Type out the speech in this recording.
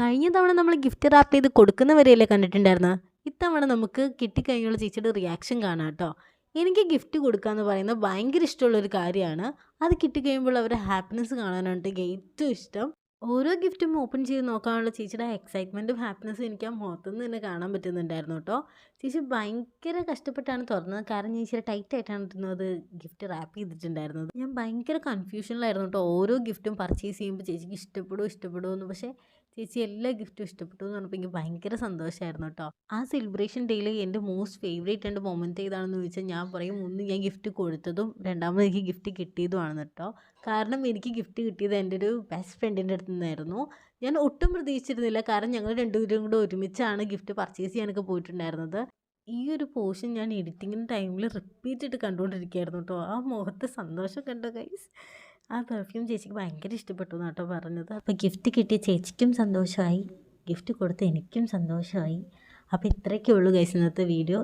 കഴിഞ്ഞ തവണ നമ്മൾ ഗിഫ്റ്റ് റാപ്പ് ചെയ്ത് കൊടുക്കുന്നവരെയല്ലേ കണ്ടിട്ടുണ്ടായിരുന്നത്. ഇത്തവണ നമുക്ക് കിട്ടിക്കഴിഞ്ഞുള്ള ചേച്ചിയുടെ റിയാക്ഷൻ കാണാം കേട്ടോ. എനിക്ക് ഗിഫ്റ്റ് കൊടുക്കുക എന്ന് പറയുന്നത് ഭയങ്കര ഇഷ്ടമുള്ളൊരു കാര്യമാണ്. അത് കിട്ടിക്കഴിയുമ്പോൾ അവരുടെ ഹാപ്പിനെസ് കാണാനാണ് എനിക്ക് ഏറ്റവും ഇഷ്ടം. ഓരോ ഗിഫ്റ്റും ഓപ്പൺ ചെയ്ത് നോക്കാനുള്ള ചേച്ചിയുടെ എക്സൈറ്റ്മെൻറ്റും ഹാപ്പിനെസ്സും എനിക്ക് ആ മുഖത്തുനിന്ന് തന്നെ കാണാൻ പറ്റുന്നുണ്ടായിരുന്നു കേട്ടോ. ചേച്ചി ഭയങ്കര കഷ്ടപ്പെട്ടാണ് തുറന്നത്. കാരണം ഞാൻ ഇച്ചിരി ടൈറ്റ് ആയിട്ടാണ് ഇരുന്നത് ഗിഫ്റ്റ് റാപ്പ് ചെയ്തിട്ടുണ്ടായിരുന്നത്. ഞാൻ ഭയങ്കര കൺഫ്യൂഷനിലായിരുന്നു കേട്ടോ. ഓരോ ഗിഫ്റ്റും പർച്ചേസ് ചെയ്യുമ്പോൾ ചേച്ചിക്ക് ഇഷ്ടപ്പെടുമോ എന്ന്. പക്ഷേ ചേച്ചി എല്ലാ ഗിഫ്റ്റും ഇഷ്ടപ്പെട്ടു എന്ന് പറഞ്ഞപ്പോൾ എനിക്ക് ഭയങ്കര സന്തോഷമായിരുന്നു കേട്ടോ. ആ സെലിബ്രേഷൻ ഡേയിൽ എൻ്റെ മോസ്റ്റ് ഫേവറേറ്റ് എൻ്റെ മൊമെൻറ്റ് ഏതാണെന്ന് ചോദിച്ചാൽ ഞാൻ പറയും, ഒന്ന് ഞാൻ ഗിഫ്റ്റ് കൊടുത്തതും രണ്ടാമത് എനിക്ക് ഗിഫ്റ്റ് കിട്ടിയതുമാണ് കേട്ടോ. കാരണം എനിക്ക് ഗിഫ്റ്റ് കിട്ടിയത് എൻ്റെ ഒരു ബെസ്റ്റ് ഫ്രണ്ടിൻ്റെ അടുത്ത് നിന്നായിരുന്നു. ഞാൻ ഒട്ടും പ്രതീക്ഷിച്ചിരുന്നില്ല. കാരണം ഞങ്ങൾ രണ്ടുപേരും കൂടെ ഒരുമിച്ചാണ് ഗിഫ്റ്റ് പർച്ചേസ് ചെയ്യാനൊക്കെ പോയിട്ടുണ്ടായിരുന്നത്. ഈ ഒരു പോർഷൻ ഞാൻ എഡിറ്റിങ്ങിൻ്റെ ടൈമിൽ റിപ്പീറ്റ് ഇട്ട് കണ്ടുകൊണ്ടിരിക്കുകയായിരുന്നു കേട്ടോ. ആ മുഖത്തെ സന്തോഷം കണ്ടോ ഗൈസ്. ആ പെർഫ്യൂം ചേച്ചിക്ക് ഭയങ്കര ഇഷ്ടപ്പെട്ടു എന്നാട്ടോ പറഞ്ഞത്. അപ്പോൾ ഗിഫ്റ്റ് കിട്ടിയ ചേച്ചിക്കും സന്തോഷമായി, ഗിഫ്റ്റ് കൊടുത്ത എനിക്കും സന്തോഷമായി. അപ്പോൾ ഇത്രയൊക്കെ ഉള്ളൂ ഗൈസ് ഇന്നത്തെ വീഡിയോ.